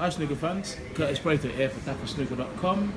Hi snooker fans, Curtis Braithwaite here for Dafasnooker.com.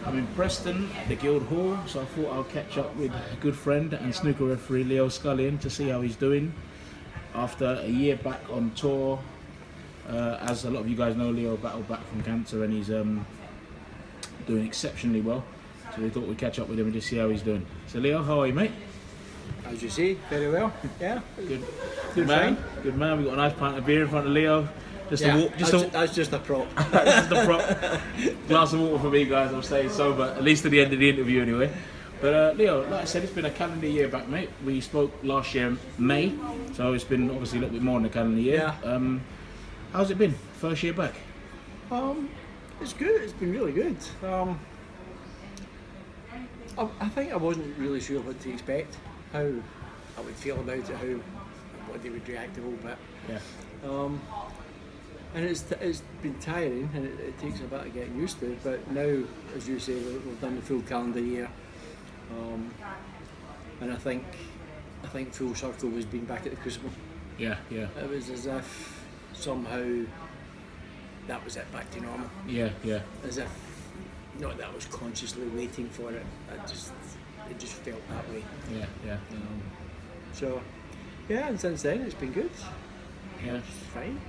I'm in Preston at the Guildhall, so I thought I'll catch up with a good friend and snooker referee Leo Scullion to see how he's doing after a year back on tour. As a lot of you guys know, Leo battled back from cancer and he's doing exceptionally well. So we thought we'd catch up with him and just see how he's doing. So Leo, how are you, mate? As you see, very well. Yeah, good man. Good man. We've got a nice pint of beer in front of Leo. That's just a prop. That's just a prop. Glass of water for me, guys. I'm staying sober, at least to the end of the interview anyway. But Leo, like I said, it's been a calendar year back, mate. We spoke last year, May, so it's been obviously a little bit more than a calendar year. Yeah. How's it been, first year back? It's good. It's been really good. I think I wasn't really sure what to expect, how I would feel about it, how what they would react a little bit. Yeah. And it's been tiring, and it takes a bit of getting used to it. But now, as you say, we've done the full calendar year, and I think full circle was being back at the Crucible. Yeah. It was as if somehow that was it, back to normal. Yeah. As if, not that I was consciously waiting for it. It just felt that way. Yeah. So, yeah, and since then it's been good. Yeah. It's fine.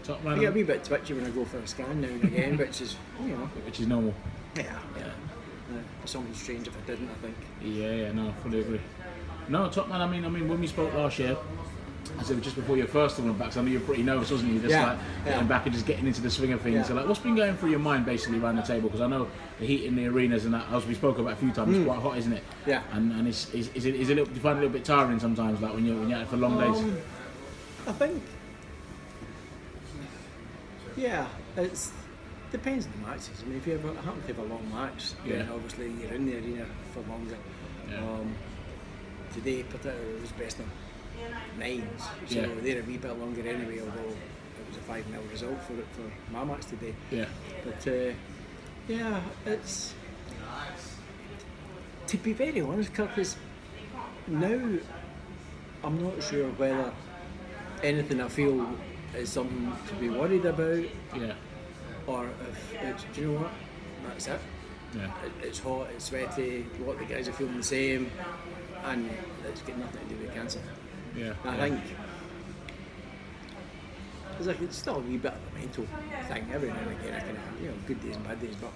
Top I man. get a wee bit twitchy when I go for a scan now and again, which is, Which is normal. Yeah. Something strange if I didn't, I think. Yeah, no, fully agree. No, top man. I mean, when we spoke last year, I said just before your first tournament back, so I mean, you were pretty nervous, wasn't you? Just getting back and just getting into the swing of things. Yeah. So like, what's been going through your mind basically around the table? Because I know the heat in the arenas and that, as we spoke about a few times, it's quite hot, isn't it? Yeah. And is it a little? Do you find it a little bit tiring sometimes, like when you're out for long days? I think. Yeah, it depends on the matches. I mean, if you happen to have a long match, then obviously you're in the arena for longer. Yeah. Today, particularly, was best of nines, so they're a wee bit longer anyway. Although it was a 5-0 result for my match today. Yeah. But it's, to be very honest, Curtis. Now, I'm not sure whether anything I feel is something to be worried about, or if it's, do you know what, that's it. Yeah. It's hot, it's sweaty, a lot of the guys are feeling the same, and it's got nothing to do with cancer. Yeah. I think it's still a wee bit of a mental thing. Every now and again I can have good days and bad days, but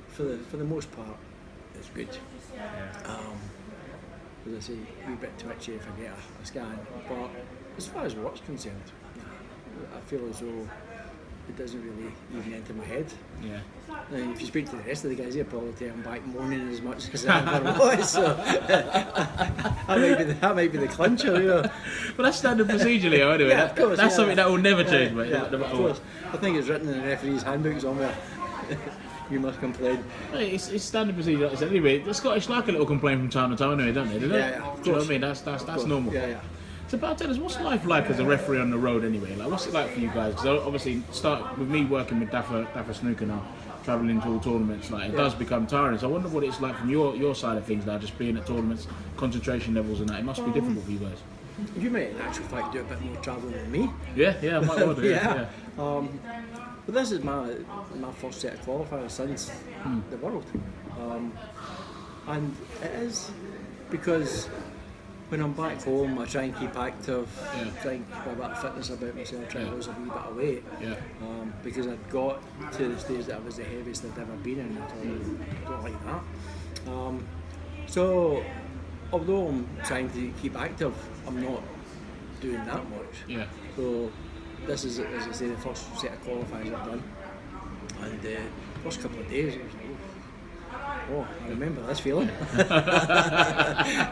for the most part it's good. Yeah. As I say, a wee bit twitchy if I get a scan, but as far as what's concerned, I feel as though it doesn't really even enter my head. Yeah. And if you speak to the rest of the guys, they'll probably tell I'm back moaning as much as I ever was. So that might be the clincher. But that's standard procedure, Leo. Anyway, Yeah, of course, that's something that will never change, mate. Yeah, of course. I think it's written in the referee's handbook somewhere. You must complain. Hey, it's standard procedure. Like I said. Anyway, the Scottish like a little complaint from time to time, anyway, don't they? Yeah, of course. Do you know what I mean? That's normal. Yeah. So, about tell us, what's life like as a referee on the road anyway? Like, what's it like for you guys? Because obviously, start with me working with Dafasnooker now, travelling to all tournaments. Like, it does become tiring. So, I wonder what it's like from your side of things now, just being at tournaments, concentration levels and that. It must be difficult for you guys. You might, in actual fact, do a bit more travelling than me. Yeah, I might well do. Yeah. But this is my first set of qualifiers since the World, and it is because when I'm back home, I try and keep active, try and keep a bit of fitness about myself, try and lose a wee bit of weight. Yeah. Because I'd got to the stage that I was the heaviest I'd ever been in. I don't like that. So, although I'm trying to keep active, I'm not doing that much. Yeah. So, this is, as I say, the first set of qualifiers I've done. And the first couple of days, it was like, oh, I remember this feeling. A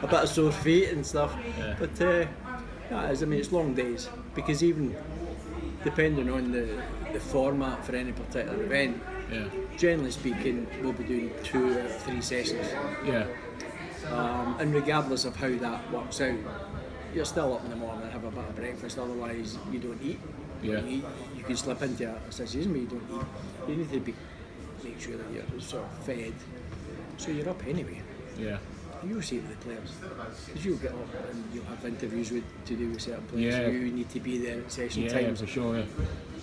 bit of sore feet and stuff. Yeah. But it's long days, because even depending on the format for any particular event, generally speaking, we'll be doing 2 or 3 sessions. Yeah. And regardless of how that works out, you're still up in the morning and have a bit of breakfast, otherwise you don't eat. Yeah. You can slip into a situation where you don't eat. You need to make sure that you're sort of fed, so you're up anyway. Yeah. You'll say to the players, because you'll get up and you'll have interviews to do with certain players. Yeah. You need to be there at session Yeah, times. for sure.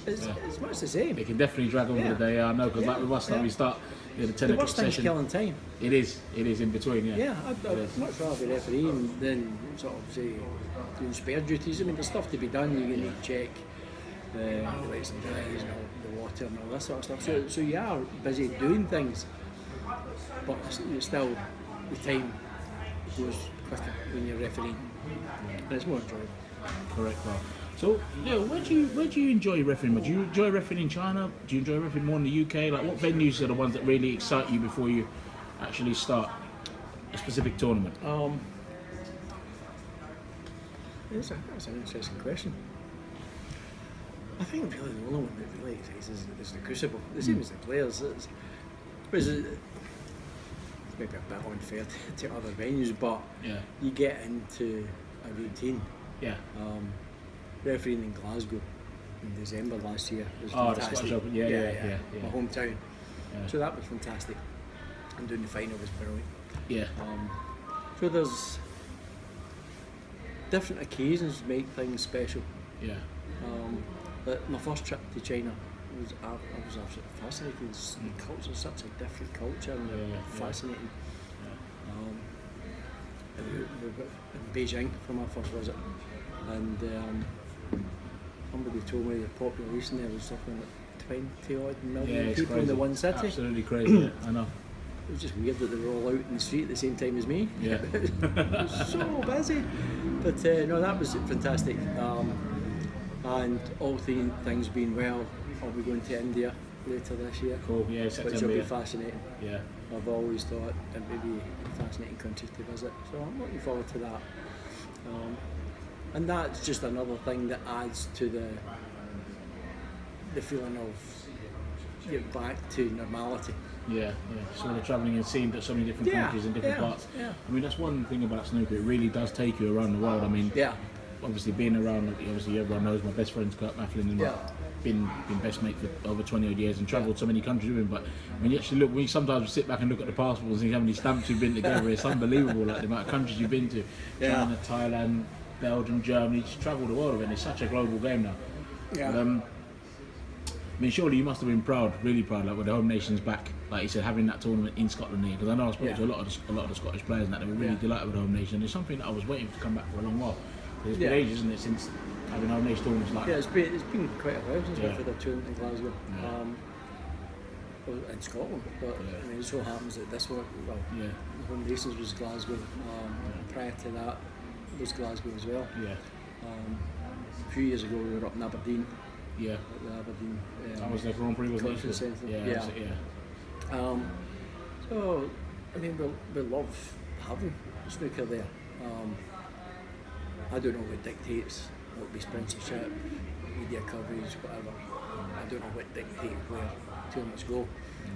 it's much the same. It can definitely drag over the day. I know, because like with us, we start the 10 o'clock session. Killing time. It is in between. Yeah, I'd much rather be refereeing than sort of say doing spare duties. I mean, there's stuff to be done. You need to check the lights and dries and all the water and all that sort of stuff. So you are busy doing things, but still the time goes quicker when you're refereeing, and it's more enjoyable. Correct, Carl. So, Leo, where do you enjoy refereeing? Do you enjoy refereeing in China? Do you enjoy refereeing more in the UK? Like, what venues are the ones that really excite you before you actually start a specific tournament? That's an interesting question. I think really the only one that really excites is the Crucible. The same as the players. It's maybe a bit unfair to other venues, but you get into a routine. Yeah. Refereeing in Glasgow in December last year was the fantastic. Scottish Open. Yeah. My hometown. Yeah. So that was fantastic. And doing the final was brilliant. Yeah. So there's different occasions make things special. Yeah. But my first trip to China was I was absolutely fascinated. The culture is such a different culture and fascinating. We were in Beijing for my first visit, and somebody told me the population there was something like 20 odd million people crazy. in the one city. Absolutely crazy. I know. It was just weird that they were all out in the street at the same time as me. Yeah. It was so busy. But no, that was fantastic. And all three things being well, I'll be going to India later this year. Cool, yeah, September. Which will be fascinating. Yeah. I've always thought it would be a fascinating country to visit. So I'm looking forward to that. And that's just another thing that adds to the feeling of you're back to normality. Yeah. So the travelling and seeing so many different countries and different parts. Yeah. I mean, that's one thing about snooker. It really does take you around the world. I mean, obviously being around, obviously everyone knows my best friend's Kurt Mafflin, and been best mate for over 20 odd years and travelled so many countries with him. But when you actually look, when you sometimes sit back and look at the passports and see how many stamps you've been together, it's unbelievable. Like the amount of countries you've been to, China, Thailand, Belgium, Germany, just travel the world, and it's such a global game now. Yeah. I mean, surely you must have been proud, really proud, like with the home nations back, like you said, having that tournament in Scotland here. Because I know I spoke to a lot of the Scottish players, and that they were really delighted with the home nation. It's something that I was waiting to come back for a long while. It's been ages, isn't it, since having home nation tournaments like that? It's been quite a while since we've had a tournament in Glasgow. In Scotland, but I mean, it so happens that this one, the home nations was Glasgow. Prior to that was Glasgow as well. Yeah. A few years ago we were up in Aberdeen. Yeah. At the Aberdeen. That was the Grand Prix, was Conference it? Centre. So I mean, we love having snooker there. I don't know what dictates what will be sponsorship, media coverage, whatever. I don't know what dictates where tournaments go,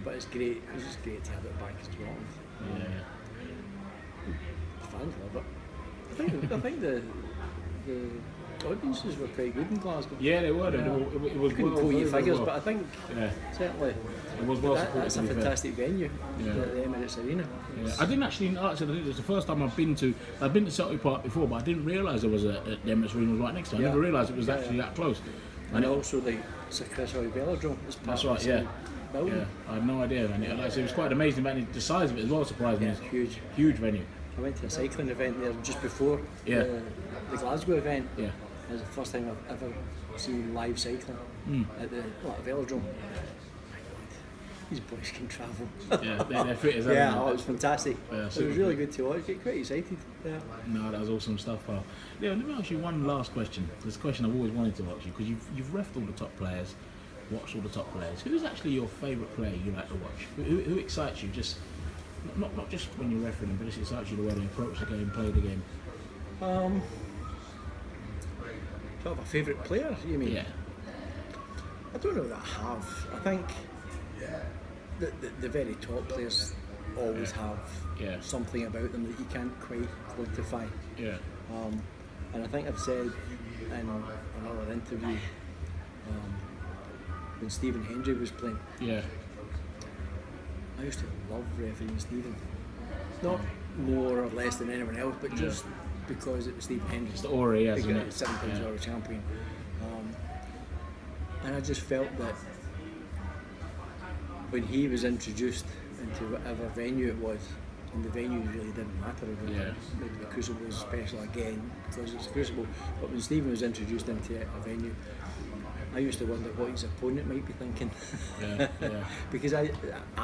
but it's great. It's just great to have it back in Scotland. The fans love it. I think the audiences were quite good in Glasgow. Yeah, they were. It was couldn't quote you figures, but I think certainly it was well supported. That's a fantastic venue, the Emirates Arena. Yeah. I didn't actually know. I think it was the first time I've been to Selby Park before, but I didn't realise there was the Emirates Arena was right next to it. I never realised it was actually that close. And also the Sir Chris Hoy Velodrome is part of the building. Yeah, I had no idea. And it was quite amazing, but the size of it as well surprised me. It's huge venue. I went to a cycling event there just before the Glasgow event. Yeah. It was the first time I've ever seen live cycling at the Velodrome. My God, these boys can travel. They're fit as ever. It was fantastic. It was really good to watch. Get quite excited. Yeah. No, that was awesome stuff, pal. Leo, let me ask you one last question. This question I've always wanted to ask you, because you've refed all the top players, watched all the top players. Who's actually your favourite player you like to watch? Who excites you? Just not just when you're refereeing them, but just excites you the way they approach the game, play the game. Do I have a favourite player, you mean? Yeah. I don't know that I have. I think the very top players always have something about them that you can't quite quantify. Yeah. And I think I've said in another interview when Stephen Hendry was playing. Yeah. I used to love refereeing Stephen. Not more or less than anyone else, but just because it was Stephen Hendry. It's the aura he has, isn't it? He's 7 times world champion. And And I just felt that when he was introduced into whatever venue it was, and the venue really didn't matter, maybe the Crucible was special again because it's a Crucible, but when Stephen was introduced into a venue, I used to wonder what his opponent might be thinking. Because I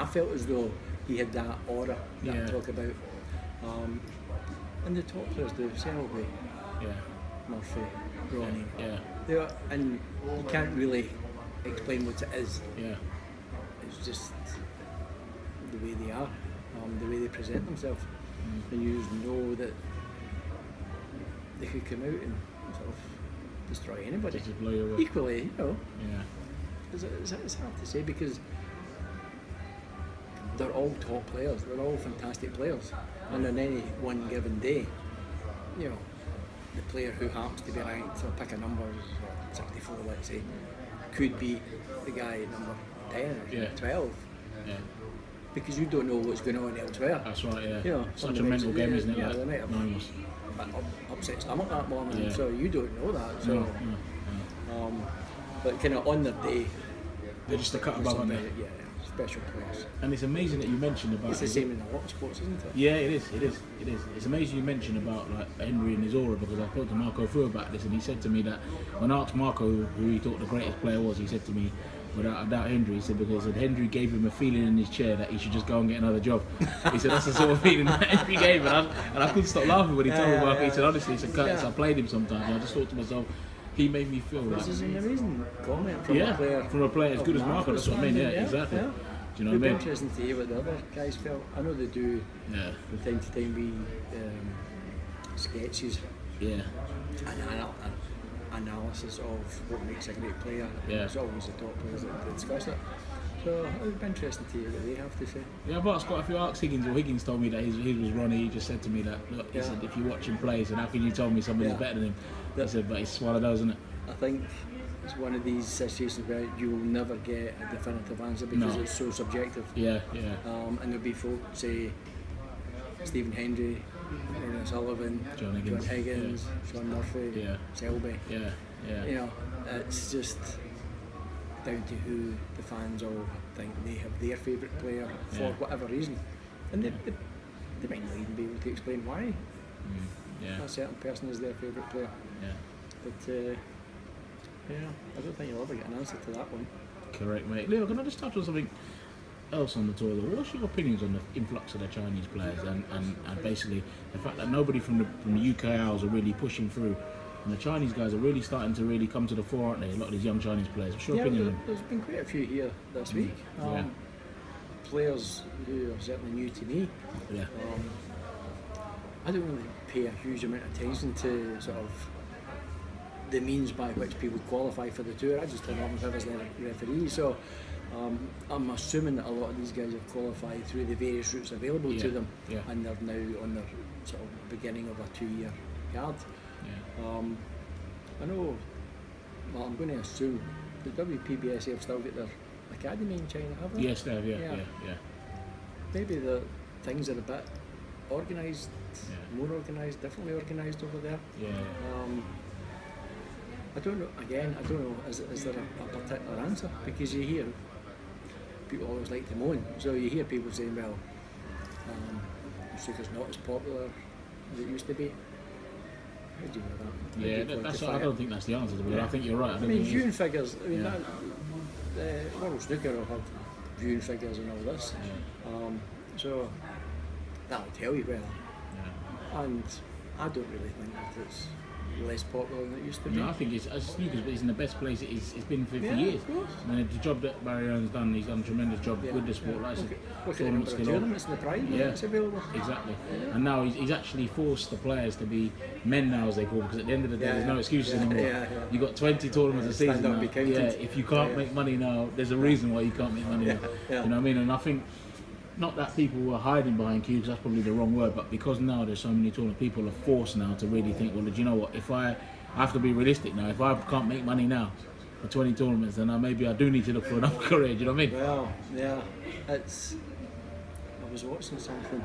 felt as though he had that aura that I talk about. And the top players do, Selby, Murphy, Ronnie. They are, and you can't really explain what it is. It's just the way they are, the way they present themselves. And you just know that they could come out and sort of destroy anybody. Just blow you away. Equally, you know. It's hard to say because they're all top players, they're all fantastic players. And on any one given day, you know, the player who happens to be ranked, or pick a number, 64 let's say, could be the guy at number 10 or 12. Because you don't know what's going on elsewhere. That's right, You know, such a mental game, isn't it? They might have upset stomach that morning, so you don't know that. So, but kind of on their day, they're just a cut above, aren't they? Special players. And it's amazing that you mentioned about. It's the same in a lot of sports, isn't it? Yeah, it is. It's amazing you mentioned about like Henry and his aura, because I spoke to Marco Fu about this, and he said to me that when I asked Marco who he thought the greatest player was, he said to me, without a doubt, Henry. He said because Henry gave him a feeling in his chair that he should just go and get another job. He said that's the sort of feeling that Henry gave, and I couldn't stop laughing when he told me about it. He said honestly, he said Curtis, I played him sometimes, and I just thought to myself, he made me feel like. This is an amazing comment from a player as good as Marco. That's what I mean. Exactly. Do you know what I mean? It'd be interesting to hear what the other guys felt. I know they do from time to time sketches and analysis of what makes a great player. It's always the top players that discuss it. So it would be interesting to hear what they have to say. Yeah, I've asked quite a few. Asked Higgins, or Higgins told me that he was Ronnie. He just said to me that, look, he said, if you watch him play, he said, how can you tell me somebody's better than him? He said, but it's one of those, isn't it? I think it's one of these situations where you will never get a definitive answer because it's so subjective. And there'll be folk say Stephen Hendry, Ronnie Sullivan, John Higgins, Sean Murphy, Selby. You know, it's just down to who the fans all think they have their favourite player for whatever reason. And they might not even be able to explain why a certain person is their favourite player. But I don't think you'll ever get an answer to that one. Correct, mate. Leo, can I just touch on something else on the tour? What's your opinions on the influx of the Chinese players and basically the fact that nobody from the UK Isles are really pushing through, and the Chinese guys are really starting to really come to the fore, aren't they? A lot of these young Chinese players. What's your opinion on them? There's been quite a few here this week. Players who are certainly new to me. I don't really pay a huge amount of attention to sort of the means by which people qualify for the tour. I just turn up and as their referee. So I'm assuming that a lot of these guys have qualified through the various routes available to them, and they're now on their sort of beginning of a 2-year card. I know. Well, I'm going to assume the WPBSA have still got their academy in China, have they? Yes, they have. Yeah. Maybe the things are a bit organised, more organised, differently organised over there. I don't know. Again, I don't know. Is there a particular answer? Because you hear people always like to moan. So you hear people saying, "Well, snooker's not as popular as it used to be." How do you know that? I don't think that's the answer. But I think you're right. I mean, viewing figures. I mean, World Snooker will have viewing figures and all this. So that'll tell you well. And I don't really think that it's less popular than it used to be. No, I think snooker's in the best place it's been for years. And the job that Barry Owen's done, he's done a tremendous job with the sport. Like look at the number of tournaments in the prime that's available. Exactly. And now he's actually forced the players to be men now, as they call it, because at the end of the day there's no excuses anymore. You've got 20 tournaments a season now. If you can't make money now, there's a reason why you can't make money now. You know what I mean? And I think not that people were hiding behind cubes, that's probably the wrong word, but because now there's so many tournaments, people are forced now to really think, well, do you know what, if I have to be realistic now, if I can't make money now for 20 tournaments, then maybe I do need to look for another career, do you know what I mean? Well, I was watching something,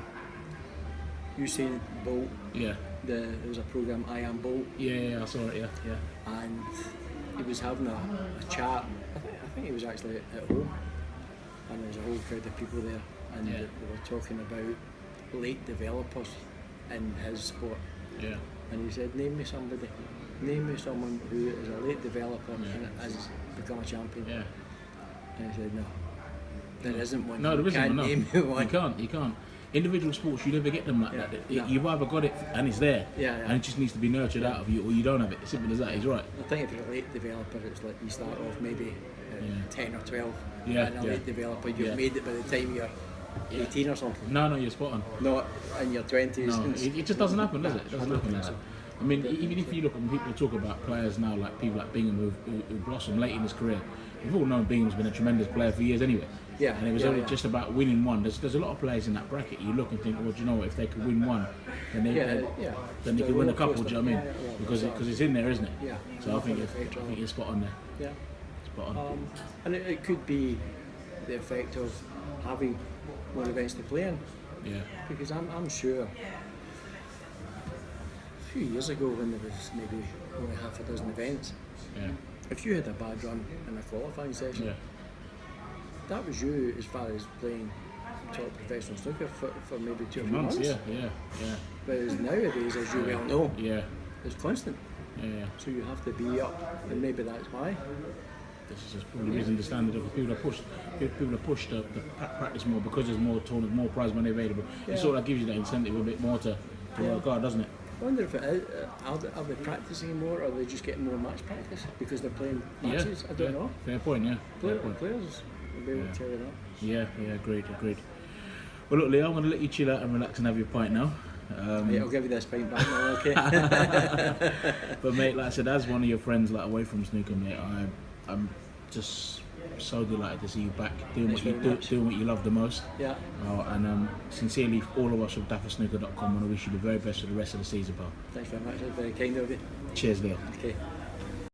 Usain Bolt, there was a programme, I Am Bolt. I saw it, And he was having a chat. I think he was actually at home, and there was a whole crowd of people there, and they were talking about late developers in his sport. Yeah. And he said, name me someone who is a late developer and has become a champion. Yeah. And he said, no, there isn't one. No, there isn't one. No. Name me one. You can't. Individual sports, you never get them like that. No. You've either got it and it's there, and it just needs to be nurtured out of you, or you don't have it. It's simple as that. He's right. I think if you're a late developer, it's like you start off maybe 10 or 12, Yeah, and a late developer, you've made it by the time you're 18 or something. No, you're spot on. Not in your 20s. No, it just doesn't happen, does it? It doesn't happen like that. I mean, even if you look when people talk about players now, like people like Bingham who blossomed late in his career, we've all known Bingham's been a tremendous player for years anyway. Yeah, and it was only just about winning one. There's a lot of players in that bracket. You look and think, well, do you know what? If they could win one, then they could win a couple. Do you know what I mean? Because it's in there, isn't it? Yeah. So I think you're spot on there. Yeah. Spot on. And it could be the effect of having more events to play in. Yeah. Because I'm sure a few years ago when there was maybe only half a dozen events, if you had a bad run in a qualifying session, that was you as far as playing top professional snooker for maybe 2 or 3 months. Yeah. Whereas nowadays, as you well know, it's constant. Yeah. So you have to be up, and maybe that's why. This is just probably raising the standard of people are pushed to practice more because there's more tournaments, more prize money available. It sort of gives you that incentive a bit more to work hard, doesn't it? I wonder if it is, are they practicing more, or are they just getting more match practice because they're playing matches? I don't know. Fair point, Players will be able to tell you that. Yeah, agreed. Well, look, Leo, I'm going to let you chill out and relax and have your pint now. Mate, I'll give you this pint back now, okay? But mate, like I said, as one of your friends, like away from snooker, mate, I'm just so delighted to see you back doing what you love the most. Yeah. And sincerely, all of us from Dafasnooker.com want to wish you the very best for the rest of the season, pal. Thanks very much. That's very kind of you. Cheers, Leo. Okay.